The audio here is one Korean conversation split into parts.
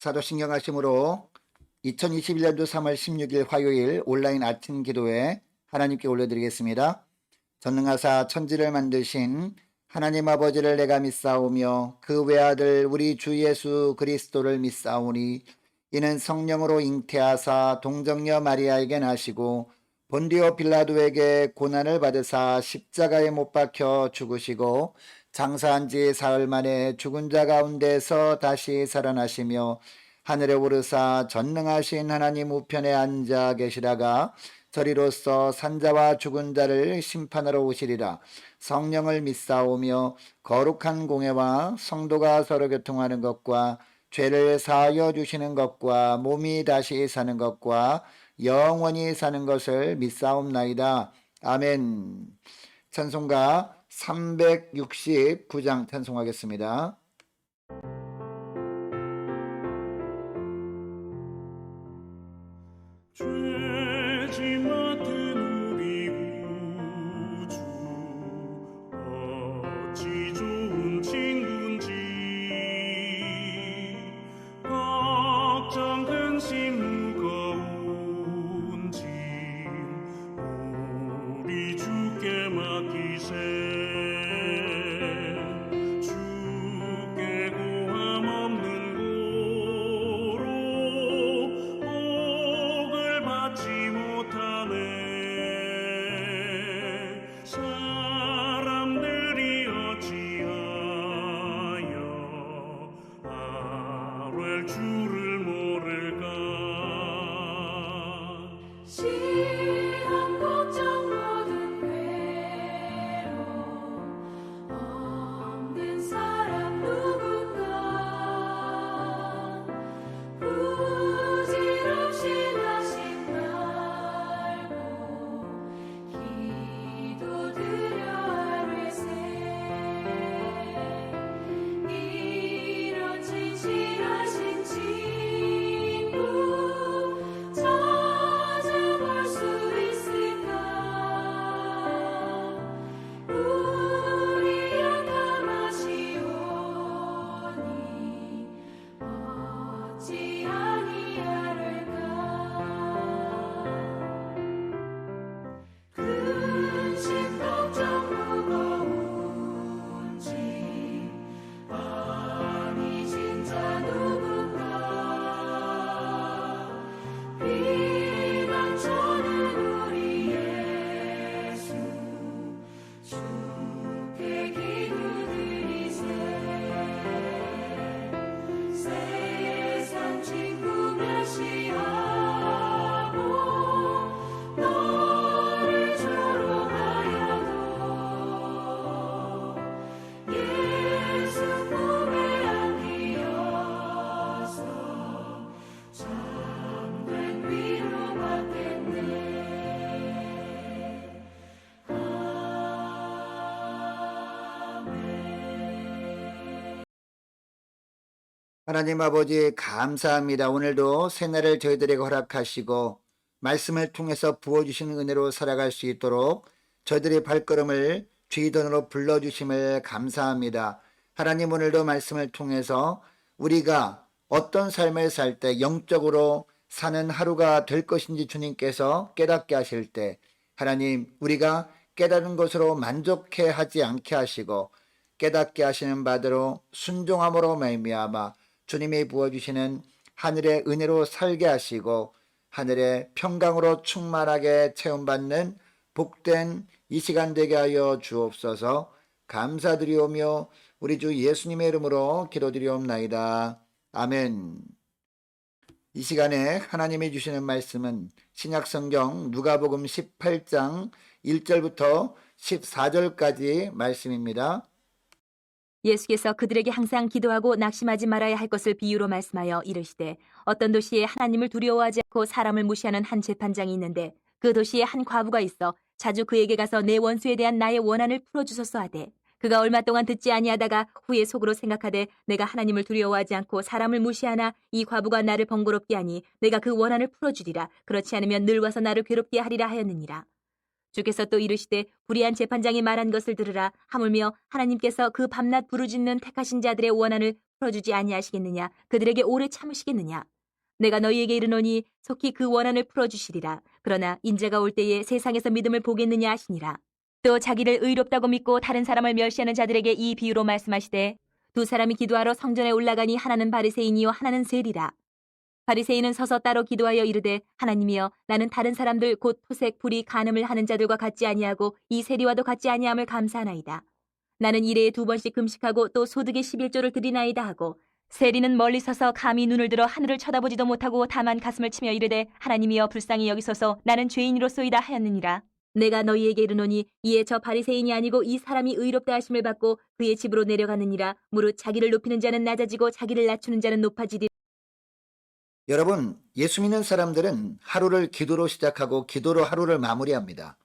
사도신경 하심으로 2021년도 3월 16일 화요일 온라인 아침 기도회 하나님께 올려드리겠습니다. 전능하사 천지를 만드신 하나님 아버지를 내가 믿사오며 그 외아들 우리 주 예수 그리스도를 믿사오니 이는 성령으로 잉태하사 동정녀 마리아에게 나시고 본디오 빌라도에게 고난을 받으사 십자가에 못 박혀 죽으시고 장사한 지 사흘 만에 죽은 자 가운데서 다시 살아나시며 하늘에 오르사 전능하신 하나님 우편에 앉아 계시다가 저리로서 산자와 죽은 자를 심판하러 오시리라. 성령을 믿사오며 거룩한 공회와 성도가 서로 교통하는 것과 죄를 사하여 주시는 것과 몸이 다시 사는 것과 영원히 사는 것을 믿사옵나이다. 아멘. 찬송가 369장 찬송하겠습니다. 죄지 맡은 우리 구주 어찌 좋은 친구인지 걱정 근심 무거운 짐 우리 주께 맡기세 주께 고함 없는 고로 받지 못하네 사람들이 어찌하여 아뢰 주를 모를까 시험 걱정 모든 괴로움 없는 사람 누군가 부질없이 나신 말고 기도드려 아뢰세 이런 진실하신 친구 찾아볼 수 있을까 우리 약함하시오니 어찌 아니하를까 근심 걱정 무거운 짐 아니 진짜 누군가 비방쳐는 우리 예수 주께 기도드리세 세상 친구 멸시하고 너를 조롱하여도 예수 품에 안기어서 참된 위로받겠네 하나님 아버지 감사합니다. 오늘도 새날을 저희들에게 허락하시고 말씀을 통해서 부어주시는 은혜로 살아갈 수 있도록 저희들의 발걸음을 주의던으로 불러주심을 감사합니다. 하나님 오늘도 말씀을 통해서 우리가 어떤 삶을 살 때 영적으로 사는 하루가 될 것인지 주님께서 깨닫게 하실 때 하나님 우리가 깨달은 것으로 만족해 하지 않게 하시고 깨닫게 하시는 바대로 순종함으로 말미암아 주님이 부어주시는 하늘의 은혜로 살게 하시고 하늘의 평강으로 충만하게 체험받는 복된 이 시간 되게 하여 주옵소서. 감사드리오며 우리 주 예수님의 이름으로 기도드리옵나이다. 아멘. 이 시간에 하나님이 주시는 말씀은 신약성경 누가복음 18장 1절부터 14절까지 말씀입니다. 예수께서 그들에게 항상 기도하고 낙심하지 말아야 할 것을 비유로 말씀하여 이르시되 어떤 도시에 하나님을 두려워하지 않고 사람을 무시하는 한 재판장이 있는데 그 도시에 한 과부가 있어 자주 그에게 가서 내 원수에 대한 나의 원한을 풀어주소서 하되 그가 얼마 동안 듣지 아니하다가 후에 속으로 생각하되 내가 하나님을 두려워하지 않고 사람을 무시하나 이 과부가 나를 번거롭게 하니 내가 그 원한을 풀어주리라. 그렇지 않으면 늘 와서 나를 괴롭게 하리라 하였느니라. 주께서 또 이르시되 불의한 재판장이 말한 것을 들으라. 하물며 하나님께서 그 밤낮 부르짖는 택하신 자들의 원한을 풀어주지 아니하시겠느냐. 그들에게 오래 참으시겠느냐. 내가 너희에게 이르노니 속히 그 원한을 풀어주시리라. 그러나 인자가 올 때에 세상에서 믿음을 보겠느냐 하시니라. 또 자기를 의롭다고 믿고 다른 사람을 멸시하는 자들에게 이 비유로 말씀하시되 두 사람이 기도하러 성전에 올라가니 하나는 바리새인이요 하나는 세리라. 바리새인은 서서 따로 기도하여 이르되 하나님이여 나는 다른 사람들 곧 토색 불의 간음을 하는 자들과 같지 아니하고 이 세리와도 같지 아니함을 감사하나이다. 나는 일해에 2번씩 금식하고 또 소득의 11조를 드리나이다 하고 세리는 멀리 서서 감히 눈을 들어 하늘을 쳐다보지도 못하고 다만 가슴을 치며 이르되 하나님이여 불쌍히 여기소서 나는 죄인이로소이다 하였느니라. 내가 너희에게 이르노니 이에 저 바리새인이 아니고 이 사람이 의롭다 하심을 받고 그의 집으로 내려가느니라. 무릇 자기를 높이는 자는 낮아지고 자기를 낮추는 자는 높아지리. 여러분, 예수 믿는 사람들은 하루를 기도로 시작하고 기도로 하루를 마무리합니다.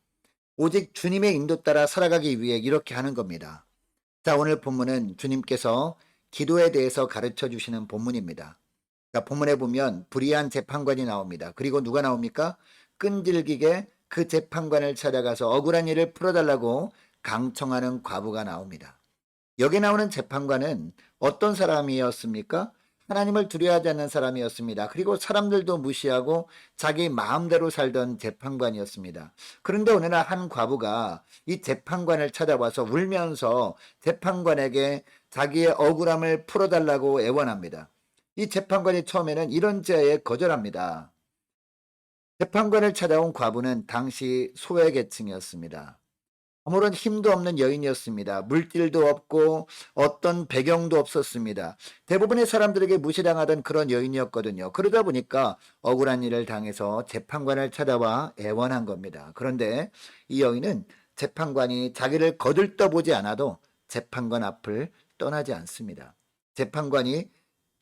오직 주님의 인도 따라 살아가기 위해 이렇게 하는 겁니다. 자, 오늘 본문은 주님께서 기도에 대해서 가르쳐 주시는 본문입니다. 자, 본문에 보면 불의한 재판관이 나옵니다. 그리고 누가 나옵니까? 끈질기게 그 재판관을 찾아가서 억울한 일을 풀어달라고 강청하는 과부가 나옵니다. 여기 나오는 재판관은 어떤 사람이었습니까? 하나님을 두려워하지 않는 사람이었습니다. 그리고 사람들도 무시하고 자기 마음대로 살던 재판관이었습니다. 그런데 어느 날 한 과부가 이 재판관을 찾아와서 울면서 재판관에게 자기의 억울함을 풀어달라고 애원합니다. 이 재판관이 처음에는 이런 제에 거절합니다. 재판관을 찾아온 과부는 당시 소외계층이었습니다. 아무런 힘도 없는 여인이었습니다. 물질도 없고 어떤 배경도 없었습니다. 대부분의 사람들에게 무시당하던 그런 여인이었거든요. 그러다 보니까 억울한 일을 당해서 재판관을 찾아와 애원한 겁니다. 그런데 이 여인은 재판관이 자기를 거들떠보지 않아도 재판관 앞을 떠나지 않습니다. 재판관이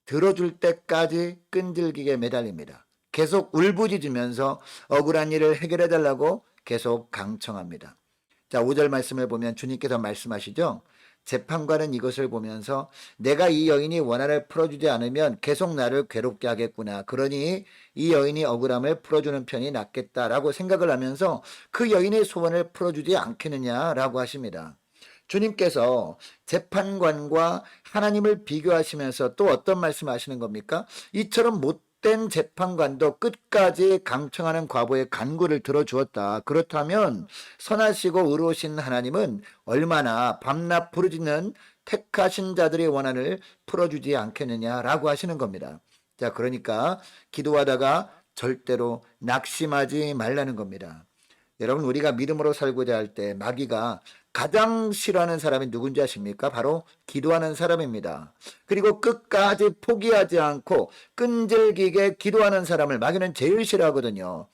들어줄 때까지 끈질기게 매달립니다. 계속 울부짖으면서 억울한 일을 해결해달라고 계속 강청합니다. 자, 5절 말씀을 보면 주님께서 말씀하시죠. 재판관은 이것을 보면서 내가 이 여인이 원한을 풀어주지 않으면 계속 나를 괴롭게 하겠구나. 그러니 이 여인이 억울함을 풀어주는 편이 낫겠다라고 생각을 하면서 그 여인의 소원을 풀어주지 않겠느냐라고 하십니다. 주님께서 재판관과 하나님을 비교하시면서 또 어떤 말씀을 하시는 겁니까? 이처럼 못된 재판관도 끝까지 강청하는 과부의 간구를 들어주었다. 그렇다면 선하시고 의로우신 하나님은 얼마나 밤낮 부르짖는 택하신 자들의 원한을 풀어주지 않겠느냐라고 하시는 겁니다. 자, 그러니까 기도하다가 절대로 낙심하지 말라는 겁니다. 여러분, 우리가 믿음으로 살고자 할 때 마귀가 가장 싫어하는 사람이 누군지 아십니까? 바로 기도하는 사람입니다. 그리고 끝까지 포기하지 않고 끈질기게 기도하는 사람을 마귀는 제일 싫어하거든요.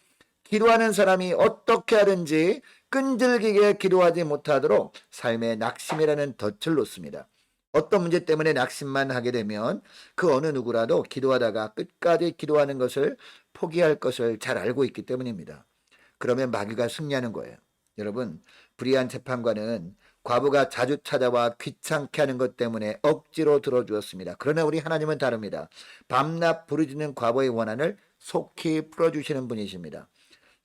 기도하는 사람이 어떻게 하든지 끈질기게 기도하지 못하도록 삶에 낙심이라는 덫을 놓습니다. 어떤 문제 때문에 낙심만 하게 되면 그 어느 누구라도 기도하다가 끝까지 기도하는 것을 포기할 것을 잘 알고 있기 때문입니다. 그러면 마귀가 승리하는 거예요. 여러분, 불의한 재판관은 과부가 자주 찾아와 귀찮게 하는 것 때문에 억지로 들어주었습니다. 그러나 우리 하나님은 다릅니다. 밤낮 부르짖는 과부의 원한을 속히 풀어주시는 분이십니다.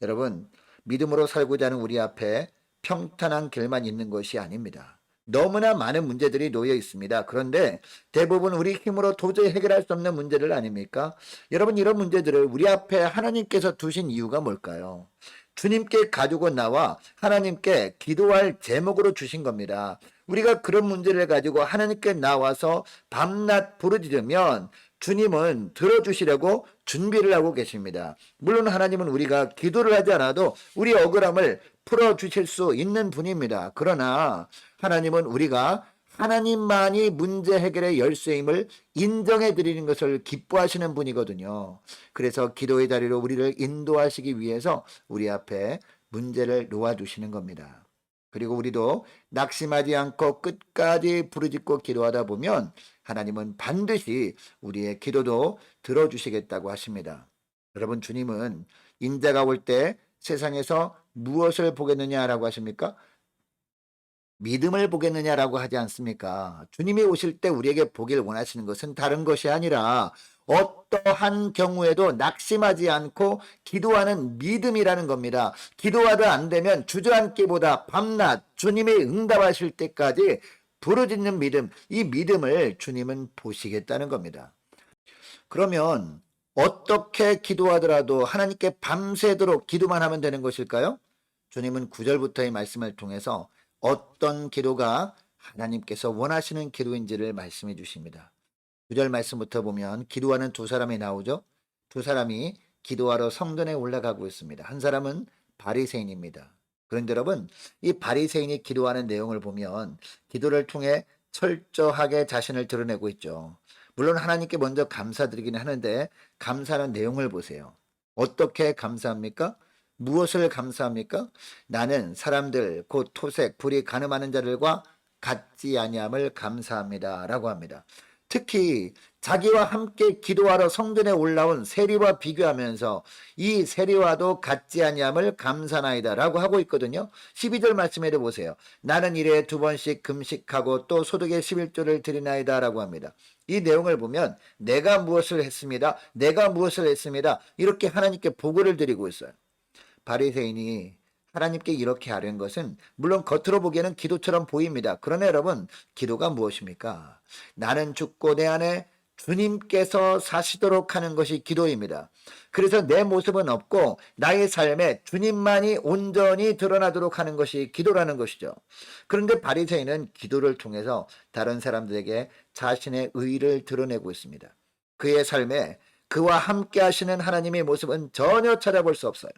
여러분, 믿음으로 살고자 하는 우리 앞에 평탄한 길만 있는 것이 아닙니다. 너무나 많은 문제들이 놓여 있습니다. 그런데 대부분 우리 힘으로 도저히 해결할 수 없는 문제들 아닙니까? 여러분, 이런 문제들을 우리 앞에 하나님께서 두신 이유가 뭘까요? 주님께 가지고 나와 하나님께 기도할 제목으로 주신 겁니다. 우리가 그런 문제를 가지고 하나님께 나와서 밤낮 부르짖으면 주님은 들어주시려고 준비를 하고 계십니다. 물론 하나님은 우리가 기도를 하지 않아도 우리 억울함을 풀어주실 수 있는 분입니다. 그러나 하나님은 우리가 하나님만이 문제 해결의 열쇠임을 인정해 드리는 것을 기뻐하시는 분이거든요. 그래서 기도의 자리로 우리를 인도하시기 위해서 우리 앞에 문제를 놓아두시는 겁니다. 그리고 우리도 낙심하지 않고 끝까지 부르짖고 기도하다 보면 하나님은 반드시 우리의 기도도 들어주시겠다고 하십니다. 여러분, 주님은 인자가 올 때 세상에서 무엇을 보겠느냐라고 하십니까? 믿음을 보겠느냐라고 하지 않습니까? 주님이 오실 때 우리에게 보길 원하시는 것은 다른 것이 아니라 어떠한 경우에도 낙심하지 않고 기도하는 믿음이라는 겁니다. 기도하다 안 되면 주저앉기보다 밤낮 주님이 응답하실 때까지 부르짖는 믿음, 이 믿음을 주님은 보시겠다는 겁니다. 그러면 어떻게 기도하더라도 하나님께 밤새도록 기도만 하면 되는 것일까요? 주님은 9절부터의 말씀을 통해서 어떤 기도가 하나님께서 원하시는 기도인지를 말씀해 주십니다. 9절 말씀부터 보면 기도하는 두 사람이 나오죠. 두 사람이 기도하러 성전에 올라가고 있습니다. 한 사람은 바리새인입니다. 그런데 여러분, 이 바리새인이 기도하는 내용을 보면 기도를 통해 철저하게 자신을 드러내고 있죠. 물론 하나님께 먼저 감사드리긴 하는데 감사하는 내용을 보세요. 어떻게 감사합니까? 무엇을 감사합니까? 나는 사람들 곧 토색 불이 가늠하는 자들과 같지 아니함을 감사합니다 라고 합니다. 특히 자기와 함께 기도하러 성전에 올라온 세리와 비교하면서 이 세리와도 같지 아니함을 감사나이다 라고 하고 있거든요. 12절 말씀에도 보세요. 나는 일에 2번씩 금식하고 또 소득의 11조를 드리나이다 라고 합니다. 이 내용을 보면 내가 무엇을 했습니다. 내가 무엇을 했습니다. 이렇게 하나님께 보고를 드리고 있어요. 바리새인이 하나님께 이렇게 하려는 것은 물론 겉으로 보기에는 기도처럼 보입니다. 그러나 여러분, 기도가 무엇입니까? 나는 죽고 내 안에 주님께서 사시도록 하는 것이 기도입니다. 그래서 내 모습은 없고 나의 삶에 주님만이 온전히 드러나도록 하는 것이 기도라는 것이죠. 그런데 바리새인은 기도를 통해서 다른 사람들에게 자신의 의의를 드러내고 있습니다. 그의 삶에 그와 함께 하시는 하나님의 모습은 전혀 찾아볼 수 없어요.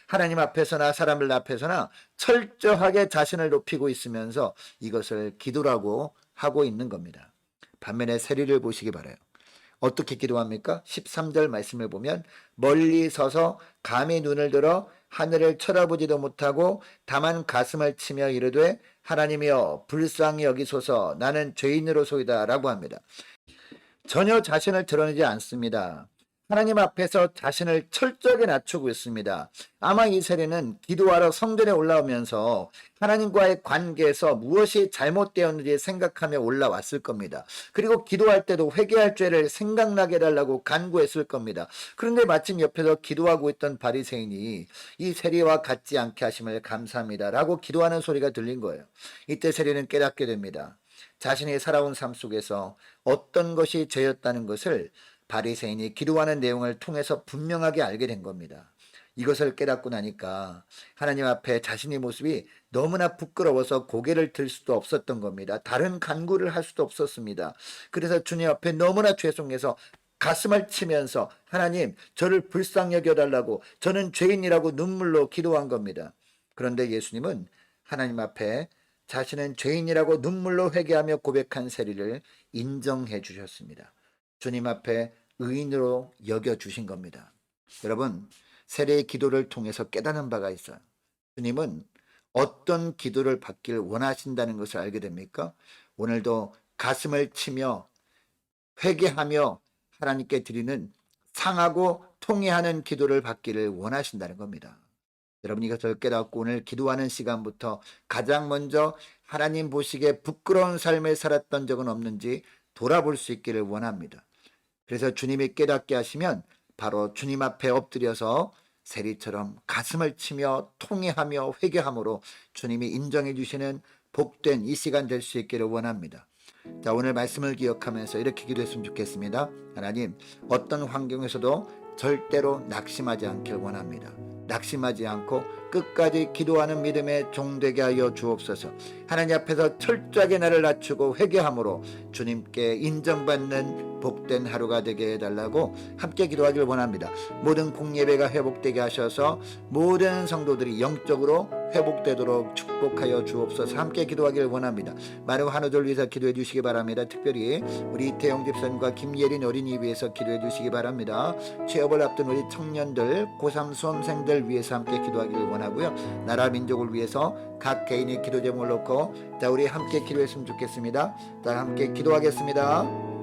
하나님 앞에서나 사람들 앞에서나 철저하게 자신을 높이고 있으면서 이것을 기도라고 하고 있는 겁니다. 반면에 세리를 보시기 바라요. 어떻게 기도합니까? 13절 말씀을 보면 멀리 서서 감히 눈을 들어 하늘을 쳐다보지도 못하고 다만 가슴을 치며 이르되 하나님이여 불쌍히 여기소서 나는 죄인으로소이다 라고 합니다. 전혀 자신을 드러내지 않습니다. 하나님 앞에서 자신을 철저하게 낮추고 있습니다. 아마 이 세리는 기도하러 성전에 올라오면서 하나님과의 관계에서 무엇이 잘못되었는지 생각하며 올라왔을 겁니다. 그리고 기도할 때도 회개할 죄를 생각나게 해달라고 간구했을 겁니다. 그런데 마침 옆에서 기도하고 있던 바리새인이 이 세리와 같지 않게 하심을 감사합니다 라고 기도하는 소리가 들린 거예요. 이때 세리는 깨닫게 됩니다. 자신이 살아온 삶 속에서 어떤 것이 죄였다는 것을 바리새인이 기도하는 내용을 통해서 분명하게 알게 된 겁니다. 이것을 깨닫고 나니까 하나님 앞에 자신의 모습이 너무나 부끄러워서 고개를 들 수도 없었던 겁니다. 다른 간구를 할 수도 없었습니다. 그래서 주님 앞에 너무나 죄송해서 가슴을 치면서 하나님 저를 불쌍히 여겨달라고 저는 죄인이라고 눈물로 기도한 겁니다. 그런데 예수님은 하나님 앞에 자신은 죄인이라고 눈물로 회개하며 고백한 세리를 인정해 주셨습니다. 주님 앞에 의인으로 여겨주신 겁니다. 여러분, 세례의 기도를 통해서 깨닫는 바가 있어요. 주님은 어떤 기도를 받길 원하신다는 것을 알게 됩니까? 오늘도 가슴을 치며 회개하며 하나님께 드리는 상하고 통회하는 기도를 받기를 원하신다는 겁니다. 여러분 이것을 깨닫고 오늘 기도하는 시간부터 가장 먼저 하나님 보시기에 부끄러운 삶을 살았던 적은 없는지 돌아볼 수 있기를 원합니다. 그래서 주님이 깨닫게 하시면 바로 주님 앞에 엎드려서 세리처럼 가슴을 치며 통회하며 회개함으로 주님이 인정해 주시는 복된 이 시간 될 수 있기를 원합니다. 자, 오늘 말씀을 기억하면서 이렇게 기도했으면 좋겠습니다. 하나님, 어떤 환경에서도 절대로 낙심하지 않길 원합니다. 낙심하지 않고 끝까지 기도하는 믿음의 종 되게 하여 주옵소서. 하나님 앞에서 철저하게 나를 낮추고 회개함으로 주님께 인정받는 복된 하루가 되게 해달라고 함께 기도하길 원합니다. 모든 공예배가 회복되게 하셔서 모든 성도들이 영적으로 회복되도록 축복하여 주옵소서. 함께 기도하길 원합니다. 많은 환우들 위해서 기도해 주시기 바랍니다. 특별히 우리 이태영 집사님과 김예린 어린이 위해서 기도해 주시기 바랍니다. 취업을 앞둔 우리 청년들, 고3 수험생들 위해서 함께 기도하기를 원하고요. 나라 민족을 위해서 각 개인이 기도 제목을 놓고 자 우리 함께 기도했으면 좋겠습니다. 자 함께 기도하겠습니다.